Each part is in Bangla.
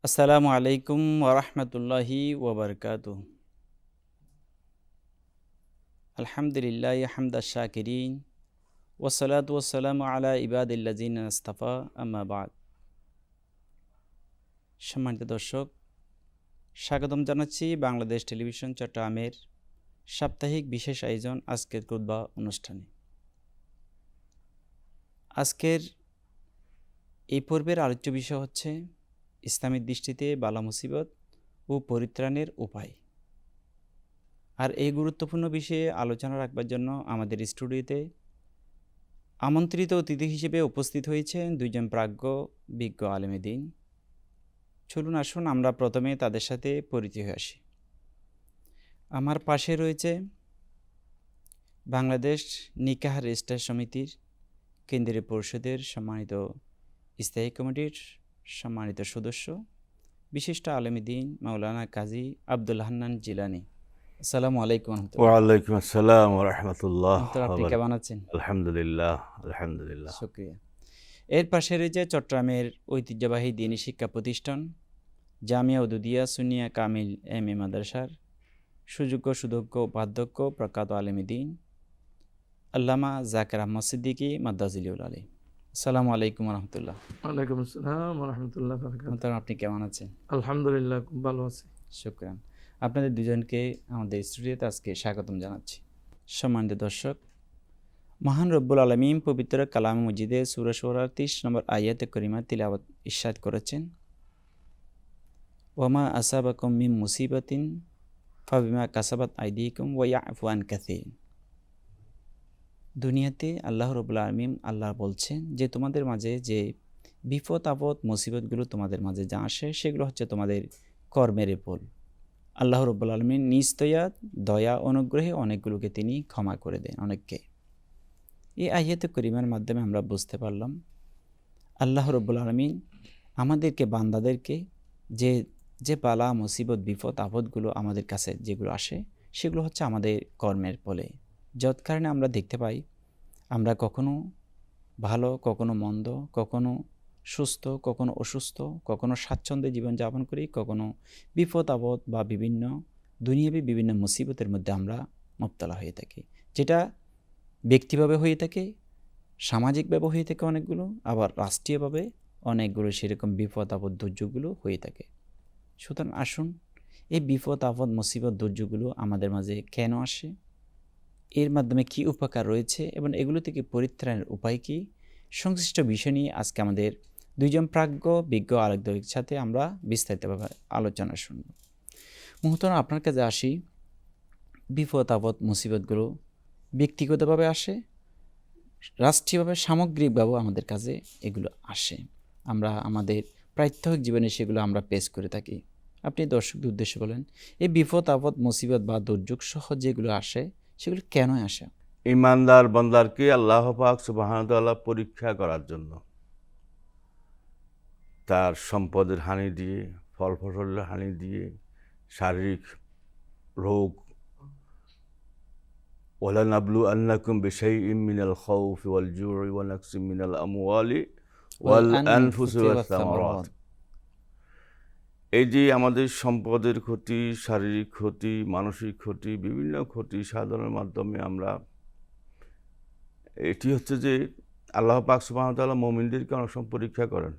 আসসালামু আলাইকুম ওরহমতুল্লাহি ওবরকাতুহ। আলহামদুলিল্লাহ হামদা শাকিরিন ওয়াসসালাতু ওয়াসসালামু আলা ইবাদিল্লাযিনা ইসতাফা আম্মা বাদ। সম্মানিত দর্শক, স্বাগতম জানাচ্ছি বাংলাদেশ টেলিভিশন চট্টগ্রামের সাপ্তাহিক বিশেষ আয়োজন আজকের খুতবা অনুষ্ঠানে। আজকের এই পর্বের আলোচ্য বিষয় হচ্ছে ইসলামের দৃষ্টিতে বালা মুসিবত ও পরিত্রাণের উপায়। আর এই গুরুত্বপূর্ণ বিষয়ে আলোচনা রাখবার জন্য আমাদের স্টুডিওতে আমন্ত্রিত অতিথি হিসেবে উপস্থিত হয়েছেন দুইজন প্রাজ্ঞ বিজ্ঞ আলেমে দ্বীন। চলুন আসুন আমরা প্রথমে তাদের সাথে পরিচয় হয়ে আসি। আমার পাশে রয়েছে বাংলাদেশ নিকাহ রেজিস্ট্রার সমিতির কেন্দ্রীয় পরিষদের সম্মানিত স্থায়ী কমিটির সম্মানিত সদস্য বিশিষ্ট আলেমে দ্বীন মাওলানা কাজী আব্দুল হান্নান জিলানী। আসসালামু আলাইকুম। ওয়ালাইকুম আসসালাম ওয়া রাহমাতুল্লাহ। আপনি কেমন আছেন? আলহামদুলিল্লাহ আলহামদুলিল্লাহ। শুকরিয়া। এর পাশে রয়েছে চট্টগ্রামের ঐতিহ্যবাহী দ্বীনী শিক্ষা প্রতিষ্ঠান জামিয়া উদুদিয়া সুনিয়া কামিল এম.এ মাদ্রাসার সুযোগ্য সুদক্ষ উপাধ্যক্ষ প্রখ্যাত আলেমে দ্বীন আল্লামা জাকির আহমদ সিদ্দিকী মাদ্দাজিলিউল আলী। আসসালামু আলাইকুম রহমতুল্লাহ। ওয়ালাইকুম আসসালাম ওয়া রাহমাতুল্লাহি ওয়া বারাকাতুহু। আপনি কেমন আছেন? আলহামদুলিল্লাহ, খুব ভালো আছি। শুকরান। আপনাদের দুজনকে আমাদের স্টুডিওতে আজকে স্বাগতম জানাচ্ছি। সম্মানিত দর্শক, মহান রব্বুল আলমিন পবিত্র কালাম মজিদে সূরা শুরার 30 নম্বর আয়াতে করিমা তিলাওয়াত ইরশাদ করেছেন, ওয়ামা আসাবাকুম মিন মুসিবাতিন ফাবিমা কাসাবাত আইদিকুম ওয়া ইয়াফু আন কাসীর। দুনিয়াতে আল্লাহ রব্বুল আলমিন আল্লাহ বলছেন যে তোমাদের মাঝে যে বিপদ আপদ মুসিবতগুলো তোমাদের মাঝে যা আসে সেগুলো হচ্ছে তোমাদের কর্মের ফল। আল্লাহ রব্বুল আলমিন নিস্তয়া দয়া অনুগ্রহে অনেকগুলোকে তিনি ক্ষমা করে দেন অনেককে। এই আয়াতে করিমার মাধ্যমে আমরা বুঝতে পারলাম আল্লাহ রব্বুল আলমিন আমাদেরকে বান্দাদেরকে যে যে বালা মুসিবত বিপদ আপদগুলো আমাদের কাছে যেগুলো আসে সেগুলো হচ্ছে আমাদের কর্মের ফলে। যত কারণে আমরা দেখতে পাই আমরা কখনো ভালো কখনো মন্দ, কখনো সুস্থ কখনো অসুস্থ, কখনো স্বাচ্ছন্দ্যে জীবনযাপন করি, কখনো বিপদ আপদ বা বিভিন্ন দুনিয়াবী বিভিন্ন মুসিবতের মধ্যে আমরা মুবতলা হয়ে থাকি, যেটা ব্যক্তিভাবে হয়ে থাকে, সামাজিকভাবে হয়ে থাকে অনেকগুলো, আবার রাষ্ট্রীয়ভাবে অনেকগুলো সেরকম বিপদ আপদ দুর্যোগগুলো হয়ে থাকে। সুতরাং আসুন এই বিপদ আপদ মুসিবত দুর্যোগগুলো আমাদের মাঝে কেন আসে, এর মাধ্যমে কি উপকার রয়েছে এবং এগুলো থেকে পরিত্রাণের উপায় কী, সংশ্লিষ্ট বিষয় নিয়ে আজকে আমাদের দুইজন প্রাজ্ঞ বিজ্ঞ আলোকদের সাথে আমরা বিস্তারিতভাবে আলোচনা শুনব। মুহূর্তে আপনার কাছে আসি, বিপদ আপদ মুসিবতগুলো ব্যক্তিগতভাবে আসে, রাষ্ট্রীয়ভাবে সামগ্রিকভাবেও আমাদের কাছে এগুলো আসে। আমরা আমাদের প্রাত্যহিক জীবনে সেগুলো আমরা পেশ করে থাকি। আপনি দর্শকদের উদ্দেশ্যে বলেন এই বিপদ আপদ মুসিবত বা দুর্যোগ সহ যেগুলো আসে সেগুলো কেন আসে? ইমানদার বান্দারকে আল্লাহ পাক সুবহানাহু ওয়া তাআলা পরীক্ষা করার জন্য, তার সম্পদের হানি দিয়ে, ফল ফসলের হানি দিয়ে, শারীরিক রোগ, ওয়ালানাবলু আন্নাকুম বিশাইইম মিনাল খাউফি ওয়াল জু'i ওয়া নাকসিম মিনাল আমওয়ালি ওয়াল আনফুসি ওয়াস সামারাত। এই যে আমাদের সম্পদের ক্ষতি, শারীরিক ক্ষতি, মানসিক ক্ষতি, বিভিন্ন ক্ষতি সাধনের মাধ্যমে আমরা, এটি হচ্ছে যে আল্লাহ পাক সুবহানাহু ওয়া তাআলা মুমিনদেরকে অনেক সময় পরীক্ষা করেন।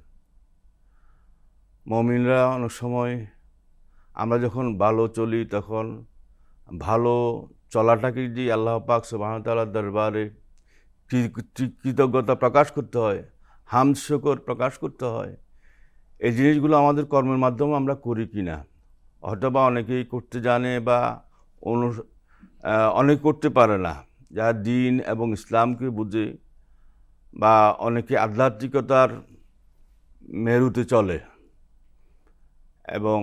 মুমিনরা অনেক সময়, আমরা যখন ভালো চলি তখন ভালো চলাটাকে যে আল্লাহ পাক সুবহানাহু ওয়া তাআলার দরবারে কৃতজ্ঞতা প্রকাশ করতে হয়, হামদ শুকর প্রকাশ করতে হয়। এই জিনিসগুলো আমাদের কর্মের মাধ্যমে আমরা করি কি না, হয়তো বা অনেকেই করতে জানে বা অনেক করতে পারে না, যারা দিন এবং ইসলামকে বুঝে বা অনেকে আধ্যাত্মিকতার মেরুতে চলে এবং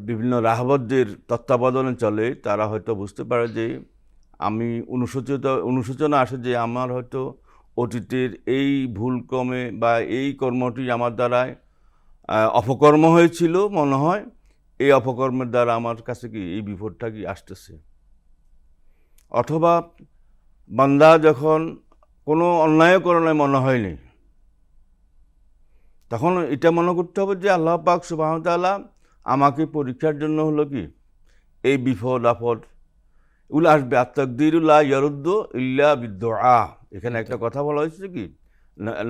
বিভিন্ন রাহবরদের তত্ত্বাবধানে চলে, তারা হয়তো বুঝতে পারে যে আমি অনুশোচনা আসে যে আমার হয়তো অতীতের এই ভুল ক্রমে বা এই কর্মটি আমার দ্বারায় অপকর্ম হয়েছিল, মনে হয় এই অপকর্মের দ্বারা আমার কাছে কি এই বিপদটা কি আসতেছে। অথবা বান্দা যখন কোনো অন্যায় করে নাই মনে হয়নি, তখন এটা মনে করতে হবে যে আল্লাহ পাক সুবহানাহু ওয়া তাআলা আমাকে পরীক্ষার জন্য হলো কি এই বিপদ আপদ এগুলো আসবে। আর তাকদিরুল্লাহ ইয়ারুদ্দু ইল্লা বিদ্দুআ, এখানে একটা কথা বলা হয়েছে কি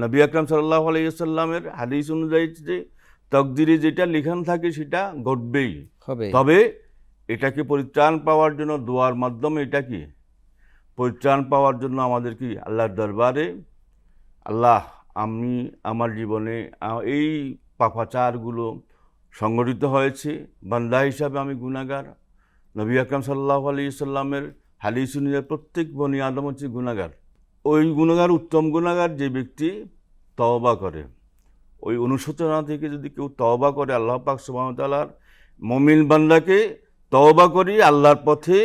নবী আকরাম সাল্লাল্লাহু আলাইহি ওয়াসাল্লামের হাদিস অনুযায়ী যে তকদিরে যেটা লেখানো থাকে সেটা ঘটবেই, হবে। তবে এটাকে পরিত্রাণ পাওয়ার জন্য দোয়ার মাধ্যমে এটা কি পরিত্রাণ পাওয়ার জন্য আমাদের কি আল্লাহর দরবারে আল্লাহ আমি আমার জীবনে এই পাপাচারগুলো সংগঠিত হয়েছে, বান্দা হিসাবে আমি গুনাহগার। নবী আকরাম সাল্লাল্লাহু আলাইহি সাল্লামের হাদিস অনুযায়ী প্রত্যেক বনি আদম হচ্ছে গুনাহগার। ওই গুনাহগার উত্তম গুনাহগার যে ব্যক্তি তওবা করে, ওই অনুশোচনা থেকে যদি কেউ তওবা করে, আল্লাহ পাক সুবহানাহু ওয়া তাআলার মুমিন বান্দাকে তওবা করি আল্লাহর পথে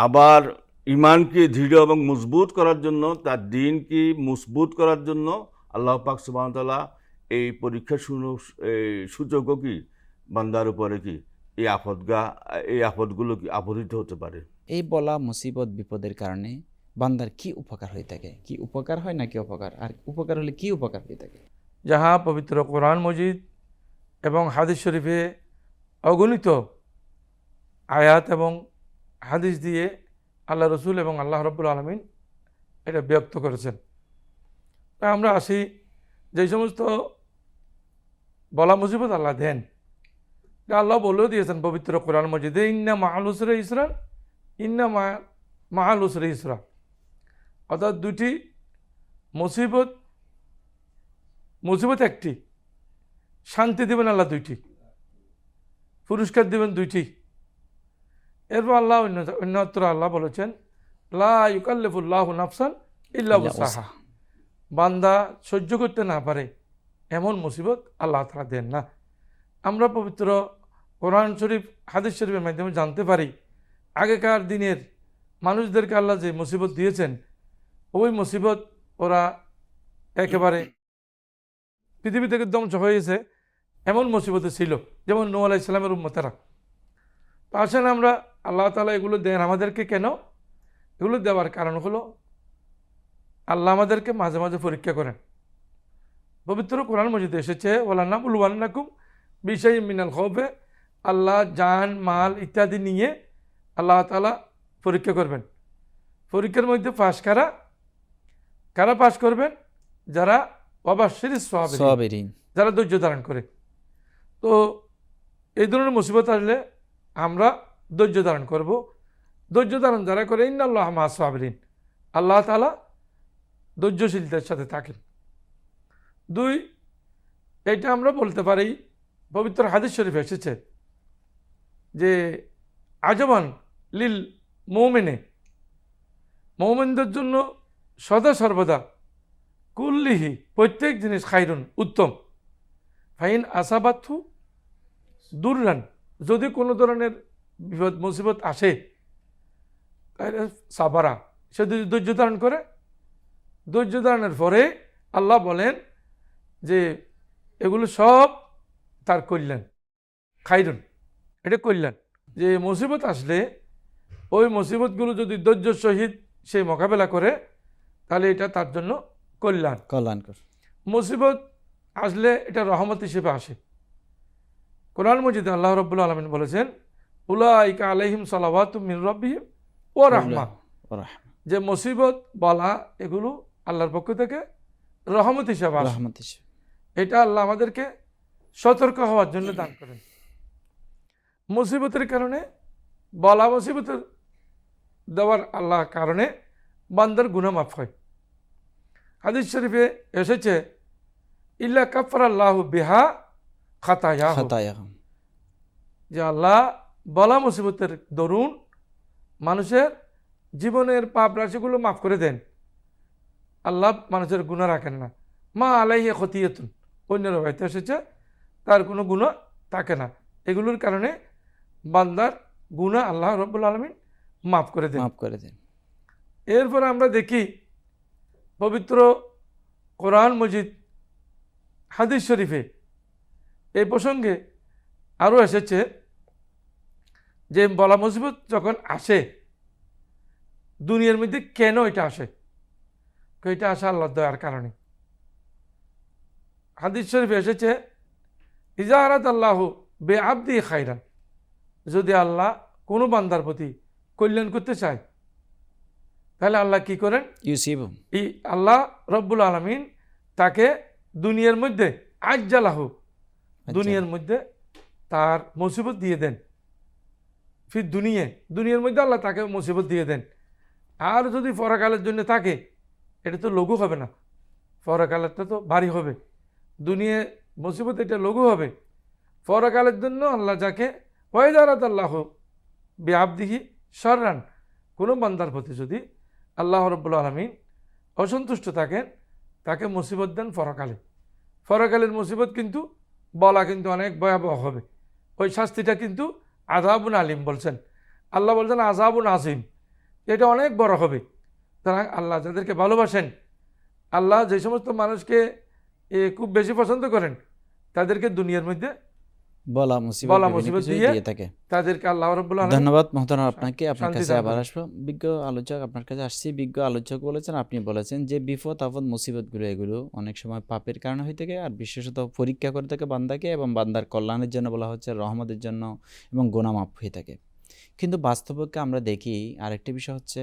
আবার ইমানকে দৃঢ় এবং মজবুত করার জন্য, তার দ্বীনকে মজবুত করার জন্য আল্লাহ পাক সুবহানাহু ওয়া তাআলা এই পরীক্ষার সূচকও কি বান্দার উপরে কি এই আপদগুলো কি আপতিত হতে পারে। এই বলা মুসিবত বিপদের কারণে বান্দার কি উপকার হয়ে থাকে? কি উপকার হয় নাকি অপকার? আর উপকার হলে কি উপকার হয়ে থাকে? যাহা পবিত্র কোরআন মজিদ এবং হাদিস শরীফে অগণিত আয়াত এবং হাদিস দিয়ে আল্লাহ রসুল এবং আল্লাহ রাব্বুল আলামিন এটা ব্যক্ত করেছেন। তাই আমরা আসি যে সমস্ত বলা মুসিবত আল্লাহ দেন, আল্লাহ বলেও দিয়েছেন পবিত্র কোরআন মজিদে, ইন্না মাআল উসরি ইসরা, ইন্না মাআল উসরি ইসরা। অর্থাৎ দুটি মুসিবত একটি, শান্তি দেবেন আল্লাহ দুইটি, পুরস্কার দেবেন দুইটি। এরপর আল্লাহ অন্যত্র আল্লাহ বলেছেন লা ইউকাল্লিফুল্লাহু নাফসান ইল্লা উসাহা, বান্দা সহ্য করতে না পারে এমন মুসিবত আল্লাহ তাআলা দেন না। আমরা পবিত্র কোরআন শরীফ হাদিস শরীফের মাধ্যমে জানতে পারি আগেকার দিনের মানুষদেরকে আল্লাহ যে মুসিবত দিয়েছেন, ওই মুসিবত ওরা একেবারে পৃথিবী থেকে ধ্বংস হয়েছে এমন মুসিবতে ছিল, যেমন নূহ আলাইহিস সালামের উম্মতেরা। তো আসেন আমরা আল্লাহ তাআলা এগুলো দেন আমাদেরকে কেন? এগুলো দেওয়ার কারণ হলো আল্লাহ আমাদেরকে মাঝে মাঝে পরীক্ষা করেন। পবিত্র কোরআন মজিদে এসেছে ওয়ালা নাবলুওয়ান্নাকুম বিশাইইম মিনাল খাউফি, আল্লাহ জান মাল ইত্যাদি নিয়ে আল্লাহ তাআলা পরীক্ষা করবেন। পরীক্ষার মধ্যে পাশ কারা পাশ করবেন? যারা ওয়াবাশশিরিস সাবিরিন, যারা ধৈর্য ধারণ করে। তো এই ধরনের মুসিবত আসলে আমরা ধৈর্য ধারণ করব। ধৈর্য ধারণ যারা করে ইন্নাল্লাহা মাআস সাবিরিন, আল্লাহ তাআলা ধৈর্যশীলদের সাথে থাকেন। দুই, এটা আমরা বলতে পারি পবিত্র হাদিস শরীফে এসেছে যে আজমান লিল মুমিনে, মুমিনদের জন্য সদা সর্বদা কুল্লিহি প্রত্যেক জিনিস খাইরুন উত্তম, ফাইন আসাবাতহু দুররান, যদি কোনো ধরনের বিপদ মুসিবত আসে তাহলে সাবারা, সে যদি ধৈর্য ধারণ করে, ধৈর্য ধারণের পরে আল্লাহ বলেন যে এগুলো সব তার কল্যাণ, খাইরুন, এটা কল্যাণ। যে মুসিবত আসলে ওই মুসিবতগুলো যদি ধৈর্যের সহিত সে মোকাবেলা করে তাহলে এটা তার জন্য কল্যাণকর। মুসিবত আসলে এটা রহমত হিসেবে আসে। কোরআন মজিদে আল্লাহ রাব্বুল আলামিন বলেছেন উলাইকা আলাইহিম সালাওয়াতুম মির রাব্বিহিম ওয়া রাহমা, যে মুসিবত বালা এগুলো আল্লাহর পক্ষ থেকে রহমত হিসেবে আসে। এটা আল্লাহ আমাদেরকে সতর্ক হওয়ার জন্য দান করেন। মুসিবতের কারণে বালা মুসিবতের দেওয়ার আল্লাহ কারণে বান্দার গুনাহ মাফ হয়। হাদিস শরীফে এসেছে ইল্লা কাফারাল্লাহু বিহা খাতায়াহুম, যে আল্লাহ বলা মুসিবতের দরুন মানুষের জীবনের পাপ রাশিগুলো মাফ করে দেন। আল্লাহ মানুষের গুনাহ রাখেন না। মা আলাইহি খতিয়াতুন, অন্য রবায়তে এসেছে তার কোনো গুনাহ থাকে না। এগুলোর কারণে বান্দার গুনাহ আল্লাহ রাব্বুল আলামিন মাফ করে দেন। এরপর আমরা দেখি পবিত্র কোরআন মজিদ হাদিস শরীফে এই প্রসঙ্গে আরও এসেছে যে বলা মুসিবত যখন আসে দুনিয়ার মধ্যে কেন এটা আসে? এটা আসে আল্লাহর দয়ার কারণে। হাদিস শরীফে এসেছে ইজাহারাত আল্লাহ বে আব্দি খাইরান, যদি আল্লাহ কোনো বান্দার প্রতি কল্যাণ করতে চায় তাহলে আল্লাহ কি করেন, ইউসিব এই আল্লাহ রব্বুল আলমিন তাকে দুনিয়ার মধ্যে আজ্জালাহু, দুনিয়ার মধ্যে তার মুসিবত দিয়ে দেন। ফির দুনিয়ার মধ্যে আল্লাহ তাকে মুসিবত দিয়ে দেন। আর যদি পরকালের জন্য থাকে, এটা তো লঘু হবে না, পরকালেরটা তো ভারী হবে। দুনিয়া মুসিবত এটা লঘু হবে, পরকালের জন্য আল্লাহ যাকে ওয়াইদারাত আল্লাহ বিআবদিহি শাররান, কোনো বান্দার প্রতি যদি আল্লাহ রাব্বুল আলামিন অসন্তুষ্ট থাকেন, তাকে মুসিবত দেন পরকালে। পরকালের মুসিবত কিন্তু বলা কিন্তু অনেক ভয়াবহ হবে। ওই শাস্তিটা কিন্তু আযাবুন আলিম বলছেন, আল্লাহ বলছেন আযাবুন আজিম, এটা অনেক বড় হবে। সুতরাং আল্লাহ যাদেরকে ভালোবাসেন, আল্লাহ যে সমস্ত মানুষকে খুব বেশি পছন্দ করেন, তাদেরকে দুনিয়ার মধ্যে বলা মুসিবত দিয়ে থাকে। তাদেরকে আল্লাহ রাব্বুল আলামিন। ধন্যবাদ মোহতারাম আপনাকে। আপনার শান্তি কাছে দান আবার করেন। আসবো। বিজ্ঞ আলোচক আপনার কাছে আসছি। বিজ্ঞ আলোচক বলেছেন, আপনি বলেছেন যে বিপদ আপদ মুসিবতগুলো এগুলো অনেক সময় পাপের কারণে হয়ে থাকে, আর বিশেষত পরীক্ষা করে থাকে বান্দাকে, এবং বান্দার কল্যাণের জন্য বলা হচ্ছে, রহমতের জন্য, এবং গুনাহ মাফ হয়ে থাকে। কিন্তু বাস্তবকে আমরা দেখি আরেকটি বিষয় হচ্ছে,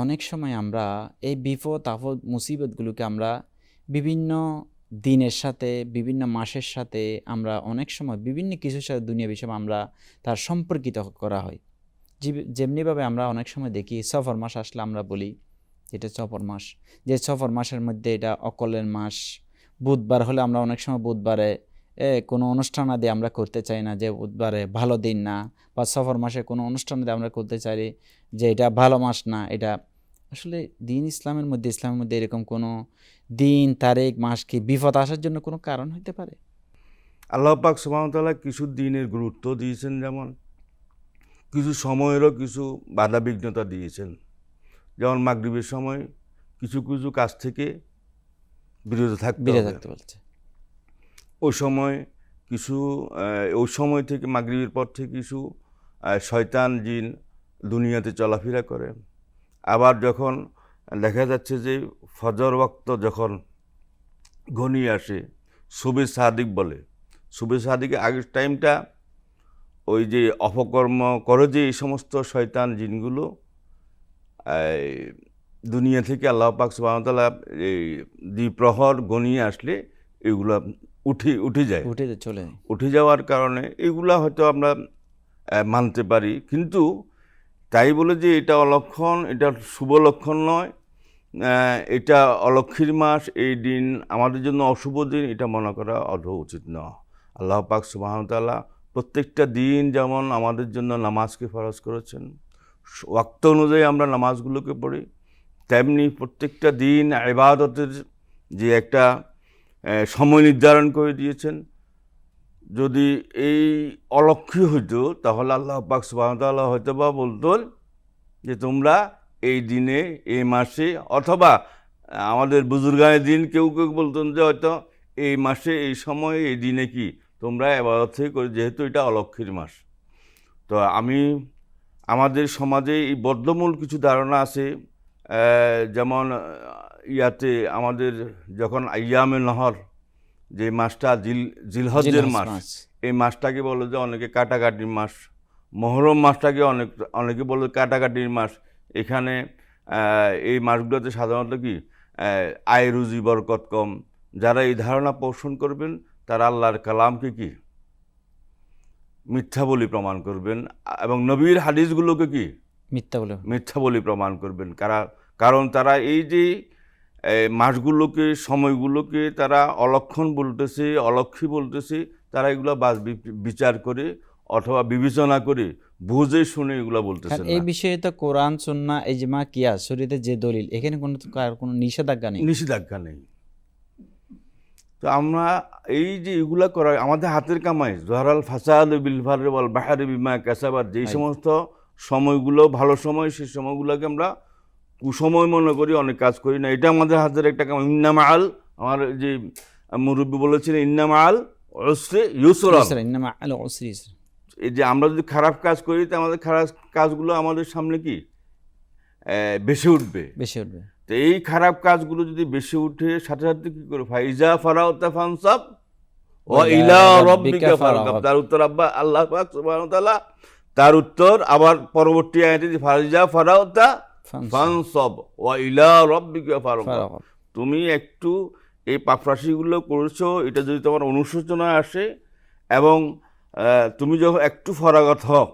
অনেক সময় আমরা এই বিপদ আপদ মুসিবতগুলোকে আমরা বিভিন্ন দিনের সাথে, বিভিন্ন মাসের সাথে, আমরা অনেক সময় বিভিন্ন কিছুর সাথে দুনিয়া বিষয় আমরা তার সম্পর্কিত করা হয়। যেমনিভাবে আমরা অনেক সময় দেখি সফর মাস আসলে আমরা বলি এটা সফর মাস, যে সফর মাসের মধ্যে এটা অকলের মাস। বুধবার হলে আমরা অনেক সময় বুধবারে কোনো অনুষ্ঠান আদি আমরা করতে চাই না, যে বুধবারে ভালো দিন না, বা সফর মাসে কোনো অনুষ্ঠান আদি আমরা করতে চাই যে এটা ভালো মাস না। এটা আসলে ইসলামের মধ্যে এরকম কোনো দিন, তারিখ, মাস কি বিপদ আসার জন্য কোনো কারণ হতে পারে? আল্লাহ পাক সুবহানাহু ওয়া তাআলা কিছু দিনের গুরুত্ব দিয়েছেন, যেমন কিছু সময়েরও কিছু বাধা বিঘ্নতা দিয়েছেন। যেমন মাগরিবের সময় কিছু কিছু কাজ থেকে বিরত থাকতে বলছে। ওই সময় ওই সময় থেকে মাগরিবের পর থেকে কিছু শয়তান জিন দুনিয়াতে চলাফেরা করে। আবার যখন দেখা যাচ্ছে যে ফজর ওয়াক্ত যখন ঘনিয়ে আসে, সুবে সাদিক বলে, সুবে সাদিকের আগের টাইমটা ওই যে অপকর্ম করে যে এই সমস্ত শয়তান জিনগুলো দুনিয়া থেকে আল্লাহ পাক সুবহানাহু ওয়া তাআলা এই দ্বিপ্রহর ঘনিয়ে আসলে এগুলো উঠে যাওয়ার কারণে এগুলা হয়তো আমরা মানতে পারি, কিন্তু তাই বলে যে এটা অলক্ষণ, এটা শুভ লক্ষণ নয়, এটা অলক্ষীর মাস, এই দিন আমাদের জন্য অশুভ দিন, এটা মনে করা আদৌ উচিত নয়। আল্লাহ পাক সুবহানাহু ওয়া তাআলা প্রত্যেকটা দিন যেমন আমাদের জন্য নামাজকে ফরজ করেছেন, ওয়াক্ত অনুযায়ী আমরা নামাজগুলোকে পড়ি, তেমনি প্রত্যেকটা দিন ইবাদতের যে একটা সময় নির্ধারণ করে দিয়েছেন। যদি এই অলক্ষী হইতো তাহলে আল্লাহ পাক সুবহানাহু ওয়া তাআলা হয়তো বা বলতেন যে তোমরা এই দিনে, এই মাসে, অথবা আমাদের বুজুর্গানের দিন কেউ কেউ বলতেন যে হয়তো এই মাসে, এই সময়ে, এই দিনে কি তোমরা ইবাদত করে, যেহেতু এটা অলক্ষীর মাস। তো আমাদের সমাজে এই বদ্ধমূল কিছু ধারণা আছে, যেমন ইয়াতে আমাদের যখন আইয়ামে নহর, যে মাসটা জিলহজ্জের মাস, এই মাসটাকে বলে যে অনেকে কাটাকাটির মাস। মহরম মাসটাকে অনেকে বলে কাটাকাটির মাস। এখানে এই মাসগুলোতে সাধারণত কি আয় রুজি বরকত কম। যারা এই ধারণা পোষণ করবেন তারা আল্লাহর কালামকে কি মিথ্যা বলে প্রমাণ করবেন, এবং নবীর হাদিসগুলোকে কি মিথ্যা বলে প্রমাণ করবেন। কারণ তারা এই যে মাসগুলোকে, সময়গুলোকে তারা অলক্ষণ বলতেছে, অলক্ষী বলতেছে, তারা এগুলো বিচার করে অথবা বিবেচনা করে বুঝে শুনে এগুলো বলতেছে। এই বিষয়ে তো কোরআন, সুন্নাহ, ইজমা, কিয়াস, শরীয়তের যে দলিল, এখানে কোনো নিষেধাজ্ঞা নেই। তো আমরা এই যে এগুলা করা আমাদের হাতের কামাই, জহরাল ফাসাদ বিল বাররি ওয়াল বাহরি বিমা কাসাবাত, যেই সমস্ত সময়গুলো ভালো সময়, সেই সময়গুলোকে আমরা কুসময় মনে করি, অনেক কাজ করি না। এটা আমাদের হাতের একটা কামাই। ইন্নামা আল, আমার যে মুরব্বী বলেছিলেন, ইন্নামা আল উসরি ইউসরা, এই যে আমরা যদি খারাপ কাজ করি, তো আমাদের খারাপ কাজগুলো আমাদের সামনে কি বেশি উঠবে। বেশি উঠবে। তো এই খারাপ কাজগুলো যদি বেশি উঠে সাথে সাথে কি করে, ফাইজা ফারাউতা ফানসাব ওয়া ইলা রাব্বিকা ফারগাব। তার উত্তর আল্লাহ পাক সুবহানাহু ওয়া তাআলা তার উত্তর আবার পরবর্তী আয়াতে, ফাইজা ফারাউতা ফানসাব ওয়া ইলা রাব্বিকা ফারগাব। তুমি একটু এই পাপরাশিগুলো করেছো, এটা যদি তোমার অনুশোচনা আসে এবং তুমি যখন একটু ফরাগত হও,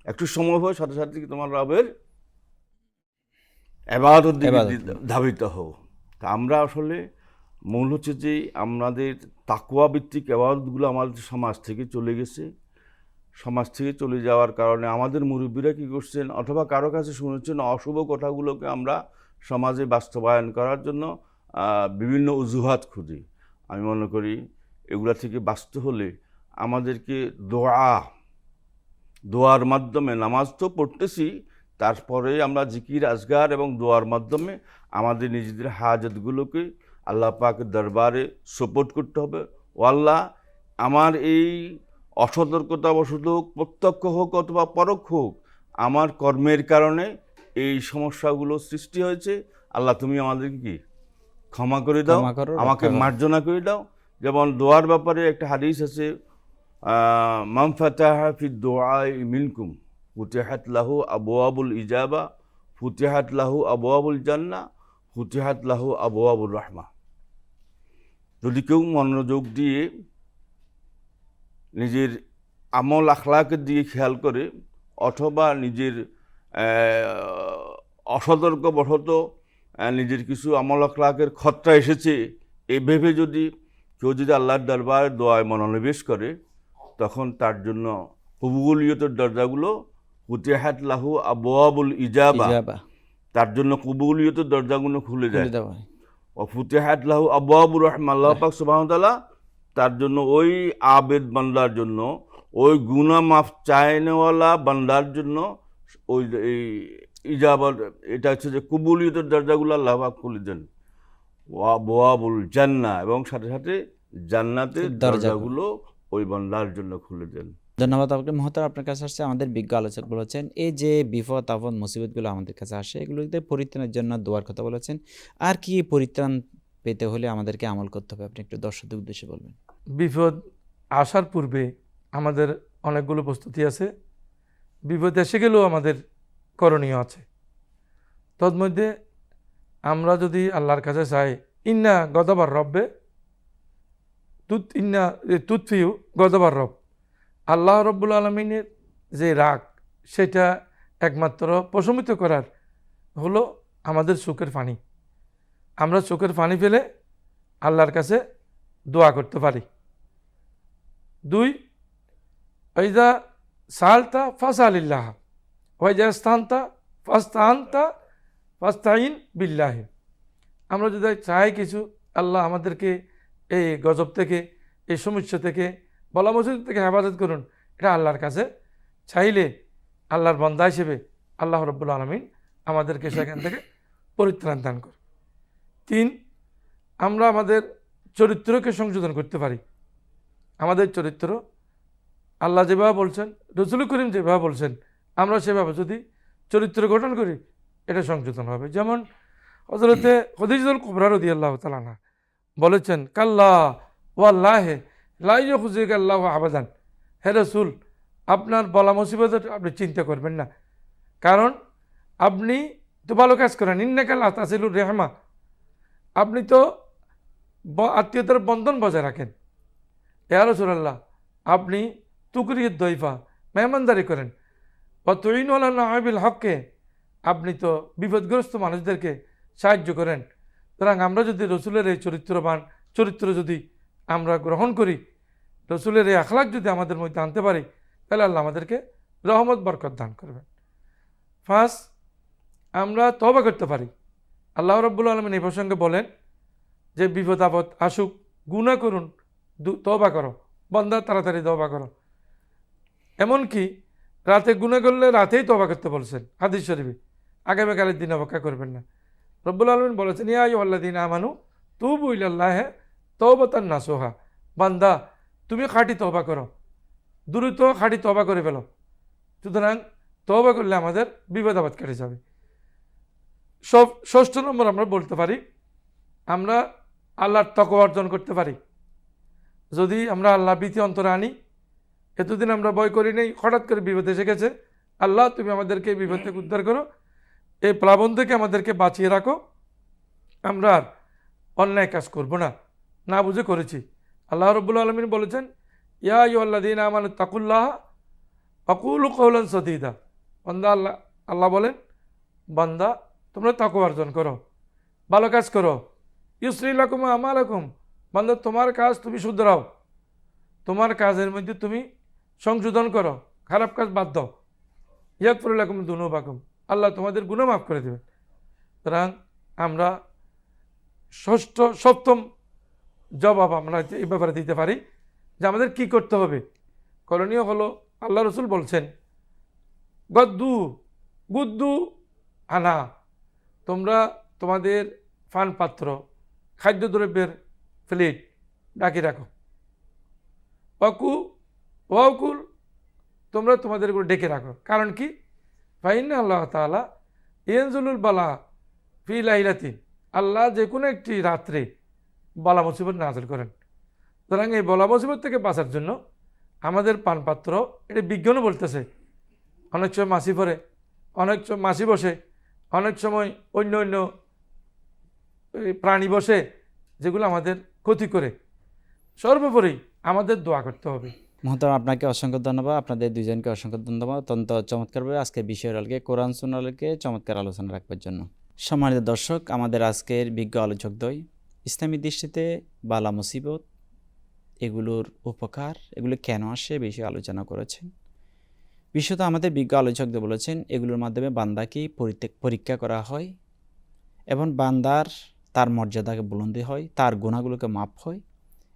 একটু সময় হয়, সাথে সাথে কি তোমার রবের ইবাদতের দিকে ধাবিত হও। তা আমরা আসলে মূল হচ্ছে যে আমাদের তাকওয়া ভিত্তিক ইবাদতগুলো আমাদের সমাজ থেকে চলে গেছে। সমাজ থেকে চলে যাওয়ার কারণে আমাদের মুরব্বীরা কী করছেন, অথবা কারো কাছে শুনেছেন, অশুভ কথাগুলোকে আমরা সমাজে বাস্তবায়ন করার জন্য বিভিন্ন অজুহাত খুঁজি। আমি মনে করি এগুলা থেকে বাঁচতে হলে আমাদেরকে দোয়ার মাধ্যমে, নামাজ তো পড়তেছি, তারপরে আমরা জিকির আজগার এবং দোয়ার মাধ্যমে আমাদের নিজেদের হাজতগুলোকে আল্লাহ পাকের দরবারে সাপোর্ট করতে হবে। ও আল্লাহ, আমার এই অসতর্কতাবশত হোক, প্রত্যক্ষ হোক অথবা পরোক্ষ হোক, আমার কর্মের কারণে এই সমস্যাগুলো সৃষ্টি হয়েছে, আল্লাহ তুমি আমাদেরকে কি ক্ষমা করে দাও, আমাকে মার্জনা করে দাও। যেমন দোয়ার ব্যাপারে একটা হাদিস আছে, মান ফাতাহা ফি দুআই মিনকুম ফুতিহাত লাহু আবওয়াবুল ইজাবা ফুতিহাত লাহু আবওয়াবুল জান্নাহ ফুতিহাত লাহু আবওয়াবুর রাহমা। যদি কেউ মনোযোগ দিয়ে নিজের আমল আখলাকের দিকে খেয়াল করে, অথবা নিজের অসতর্কবশত নিজের কিছু আমল আখলাকের খতরা এসেছে, এই ভেবে যদি কেউ যদি আল্লাহর দরবারে দোয়ায় মনোনিবেশ করে, তখন তার জন্য কবুলিয়তের দরজাগুলো ফুতিহাত লাহু আবওয়াবুল ইজাবা, তার জন্য কবুলিয়তের দরজাগুলো খুলে যায়। ও ফুতিহাত লাহু আবওয়াবুর রাহমা, আল্লাহ পাক সুবহানাহু ওয়া তাআলা তার জন্য ওই আবেদ বান্দার জন্য, ওই গুনাহ মাফ চাইনেওয়ালা বান্দার জন্য ওই এই ইজাবার, এটা হচ্ছে যে কবুলিয়তের দরজাগুলো আল্লাহ পাক খুলে দেন। ওয়া আবওয়াবুল জান্নাহ, এবং সাথে সাথে জান্নাতের দরজাগুলো ওই বান্দার জন্য খুলে দেন। ধন্যবাদ আপনাকে মহোদয়। আপনার কাছে আসছে আমাদের বিজ্ঞ আলোচক বলেছেন, এই যে বিপদ আপদ মুসিবতগুলো আমাদের কাছে আসে, এগুলোতে পরিত্রাণের জন্য দোয়ার কথা বলেছেন। আর কি পরিত্রাণ পেতে হলে আমাদেরকে আমল করতে হবে, আপনি একটু দর্শকদের উদ্দেশ্যে বলবেন। বিপদ আসার পূর্বে আমাদের অনেকগুলো প্রস্তুতি আছে, বিপদ এসে গেলেও আমাদের করণীয় আছে। তন্মধ্যে আমরা যদি আল্লাহর কাছে চাই, ইন্না গদাবার রব্বে তুৎফিউ গদাবার রব, আল্লাহ রব্বুল আলমিনের যে রাগ, সেটা একমাত্র প্রশমিত করার হলো আমাদের চোখের পানি। আমরা চোখের পানি ফেলে আল্লাহর কাছে দোয়া করতে পারি। 2, ওয়াইজা সালতা ফাসআলিল্লাহ ওয়াইজা ইস্তানতা ফাস্তাইন বিল্লাহ। আমরা যদি চাই কিছু, আল্লাহ আমাদেরকে এই গজব থেকে, এই সমস্যা থেকে, বলা মুসিবত থেকে হেফাজত করুন, এটা আল্লাহর কাছে চাইলে আল্লাহর বান্দা হিসেবে আল্লাহ রাব্বুল আলামিন আমাদেরকে সেখান থেকে পরিত্রাণ দান করে। 3, আমরা আমাদের চরিত্রকে সংশোধন করতে পারি। আমাদের চরিত্র আল্লাহ যেভাবে বলছেন, রাসূল করিম যেভাবে বলছেন, আমরা সেভাবে যদি চরিত্র গঠন করি, এটা সংশোধন হবে। যেমন হযরতে খাদিজাতুল কুবরা রাদিয়াল্লাহু তাআলা আনহা বলেছেন, কাল্লা ওয়াল্লাহি লা ইউখজিকা আল্লাহু আবাদান। হে রাসূল, আপনার বলা মুসিবত আপনি চিন্তা করবেন না, কারণ আপনি তো ভালো কাজ করেন। ইন্নাকা লা তাসিলুর রাহমা, আপনি তো আত্মীয়তার বন্ধন বজায় রাখেন। ইয়া রাসূলুল্লাহ, আপনি তুকরিয়ুদ দয়ফা, মেহমানদারি করেন। বা তুইনু আলা নাইবিল হককে, আপনি তো বিপদগ্রস্ত মানুষদেরকে সাহায্য করেন। সুতরাং আমরা যদি রসুলের এই চরিত্রবান চরিত্র যদি আমরা গ্রহণ করি, রসুলের এই আখলাক যদি আমাদের মধ্যে আনতে পারি, তাহলে আল্লাহ আমাদেরকে রহমত বরকত দান করবেন। 5, আমরা তওবা করতে পারি। আল্লাহ রাব্বুল আলামিন এই প্রসঙ্গে বলেন যে বিপদ আপদ আসুক, গুনাহ করুন, তওবা করো বান্দা, তাড়াতাড়ি তওবা করো। এমনকি রাতে গুনাহ করলে রাতেই তওবা করতে বলছেন হাদিস শরীফে, আগামীকালের দিন অপেক্ষা করবেন না। রব্বুল আলামিন বলেছেন, ইয়া আইয়ুহাল্লাযীনা আমানু তুবু ইলাল্লাহি তাওবাতান নাসুহা, বান্দা তুমি খাঁটি তওবা করো, দ্রুত খাঁটি তওবা করে ফেলো। সুতরাং তওবা করলে আমাদের বিপদ আপদ কেটে যাবে। ষষ্ঠ নম্বর আমরা বলতে পারি আমরা আল্লাহর তাকওয়া অর্জন করতে পারি যদি আমরা আল্লাহ ভীতি অন্তরে আনি। এতদিন আমরা ভয় করি নেই, হঠাৎ করে বিপদ এসে গেছে, আল্লাহ তুমি আমাদেরকে এই বিপদ থেকে উদ্ধার করো, এই প্লাবন থেকে আমাদেরকে বাঁচিয়ে রাখো, আমরা আর অন্যায় কাজ করব না, না বুঝে করেছি। আল্লাহ রাব্বুল আলামিন বলেছেন ইয়া আইয়ুহাল্লাযীনা আমানু তাকুল্লাহ ওয়াকুলু কাওলান সাদীদা। বান্দা আল্লাহ বলেন, বান্দা তোমরা তাকওয়া অর্জন করো, ভালো কাজ করো। ইউসলিহ লাকুম আমালাকুম, বান্দা তোমার কাজ তুমি শুধরাও, তোমার কাজের মধ্যে তুমি সংশোধন করো, খারাপ কাজ বাদ দাও। ইয়াগফির লাকুম যুনুবাকুম, আল্লাহ তোমাদের গুনাহ মাফ করে দেবেন। সুতরাং আমরা সপ্তম জবাব আমরা এই ব্যাপারে দিতে পারি যে আমাদের কি করতে হবে। করণীয় হলো আল্লাহ রসুল বলছেন গুদ্দু আনা, তোমরা তোমাদের পান পাত্র খাদ্যদ্রব্যের প্লেট ডাকি রাখো। ওয়াকুল, তোমরা তোমাদেরগুলো ডেকে রাখো। কারণ কি? ফাইন্না আল্লাহ তাআলা ইয়ানজুলুল বালা ফি লাইলাতিন, আল্লাহ যে কোনো একটি রাত্রে বলা মুসিবত নাযিল করেন। সুতরাং এই বলা মুসিবত থেকে বাঁচার জন্য আমাদের পানপাত্র, এটা বিজ্ঞানও বলতেছে, অনেক সময় মাছি পড়ে, অনেক সময় মাছি বসে, অনেক সময় অন্য অন্য প্রাণী বসে যেগুলো আমাদের ক্ষতি করে। সর্বোপরি আমাদের দোয়া করতে হবে। মহতরম, আপনাকে অসংখ্য ধন্যবাদ, আপনাদের দুইজনকে অসংখ্য ধন্যবাদ অত্যন্ত চমৎকারভাবে আজকে বিষয়ের আলোকে কোরআন সুন্নাহর আলোকে চমৎকার আলোচনা রাখবার জন্য। সম্মানিত দর্শক, আমাদের আজকের বিজ্ঞ আলোচকদ্বয় ইসলামী দৃষ্টিতে বালা মুসিবত, এগুলোর উপকার, এগুলো কেন আসে বিষয়ে আলোচনা করেছেন। বিশেষত আমাদের বিজ্ঞ আলোচকদের বলেছেন এগুলোর মাধ্যমে বান্দাকে পরীক্ষা করা হয় এবং বান্দার তার মর্যাদাকে বুলন্দি হয়, তার গুণাগুলোকে মাপ হয়।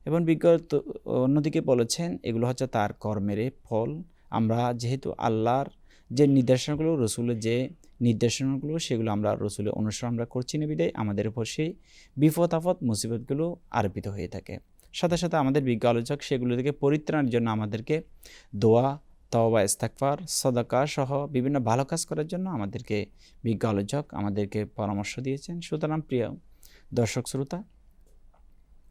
এবং বিজ্ঞ অন্যদিকে বলেছেন এগুলো হচ্ছে তার কর্মের ফল। আমরা যেহেতু আল্লাহর যে নির্দেশনাগুলো, রসুলের যে নির্দেশনাগুলো, সেগুলো আমরা রসুলের অনুসরণ আমরা করছি না বিদায় আমাদের উপর সেই বিপদ আপদ মুসিবতগুলো আরোপিত হয়ে থাকে। সাথে সাথে আমাদের বিজ্ঞ আলোচক সেগুলো থেকে পরিত্রাণের জন্য আমাদেরকে দোয়া, তওবা, ইস্তেগফার, সাদাকা সহ বিভিন্ন ভালো কাজ করার জন্য আমাদেরকে বিজ্ঞ আলোচক আমাদেরকে পরামর্শ দিয়েছেন। সুতরাং প্রিয় দর্শক শ্রোতা,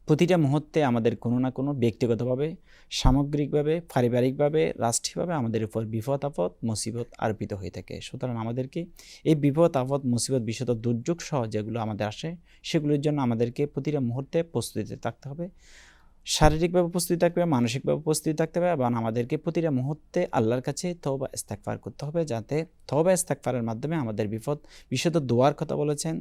প্রতিটা মুহূর্তে আমাদের কোনো না কোনো ব্যক্তিগতভাবে, সামগ্রিকভাবে, পারিবারিকভাবে, রাষ্ট্রীয়ভাবে আমাদের উপর বিপদ আপদ মুসিবত আরোপিত হয়ে থাকে। সুতরাং আমাদেরকে এই বিপদ আপদ মুসিবত, বিশেষত দুর্যোগ সহ যেগুলো আমাদের আসে, সেগুলোর জন্য আমাদেরকে প্রতিটা মুহূর্তে প্রস্তুতি থাকতে হবে। শারীরিকভাবে প্রস্তুতি থাকতে হবে, মানসিকভাবে প্রস্তুতি থাকতে হবে এবং আমাদেরকে প্রতিটা মুহূর্তে আল্লাহর কাছে তওবা ইস্তেগফার করতে হবে, যাতে তওবা ইস্তেগফারের মাধ্যমে আমাদের বিপদ, বিশেষত দোয়ার কথা বলেছেন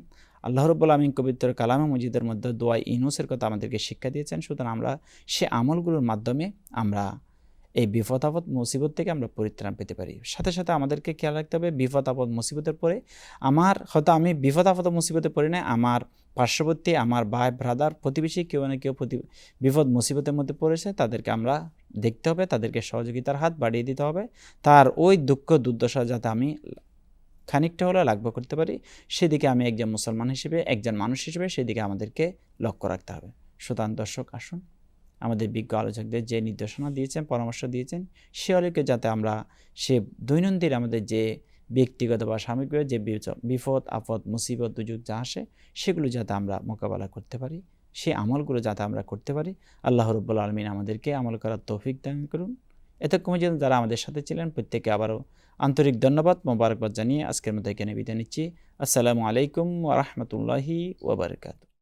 আল্লাহ রাব্বুল আলামিন পবিত্র কালামে মজিদের মধ্যে দোয়া ইউনূসের কথা আমাদেরকে শিক্ষা দিয়েছেন। সুতরাং আমরা সে আমলগুলোর মাধ্যমে আমরা এই বিপদ আপদ মুসিবত থেকে আমরা পরিত্রাণ পেতে পারি। সাথে সাথে আমাদেরকে খেয়াল রাখতে হবে বিপদ আপদ মুসিবতের পরে আমি বিপদ আপদ মুসিবতে পড়ি না, আমার পার্শ্ববর্তী, আমার ভাই ব্রাদার, প্রতিবেশী কেউ না কেউ বিপদ মুসিবতের মধ্যে পড়েছে, তাদেরকে আমরা দেখতে হবে, তাদেরকে সহযোগিতার হাত বাড়িয়ে দিতে হবে। তার ওই দুঃখ দুর্দশা যাতে আমি খানিকটা হলে লাঘব করতে পারি, সেদিকে আমি একজন মুসলমান হিসেবে, একজন মানুষ হিসেবে সেদিকে আমাদেরকে লক্ষ্য রাখতে হবে। সুতরাং দর্শক, আসুন আমাদের বিজ্ঞ আলোচকদের যে নির্দেশনা দিয়েছেন, পরামর্শ দিয়েছেন, সে আলোকে যাতে আমরা সে দৈনন্দিন আমাদের যে ব্যক্তিগত বা সামগ্রিক যে বিপদ আপদ মুসিবত দুর্যোগ যা আসে, সেগুলো যাতে আমরা মোকাবেলা করতে পারি, সেই আমলগুলো যাতে আমরা করতে পারি। আল্লাহ রাব্বুল আলামিন আমাদেরকে আমল করার তৌফিক দান করুন। এতক্ষণ পর্যন্ত যারা আমাদের সাথে ছিলেন প্রত্যেককে আবারও আন্তরিক ধন্যবাদ, মোবারকবাদ জানিয়ে আজকের মতো এখানে বিদায় নিচ্ছি। আসসালামু আলাইকুম ওয়া রাহমাতুল্লাহি ওয়া বারাকাতুহু।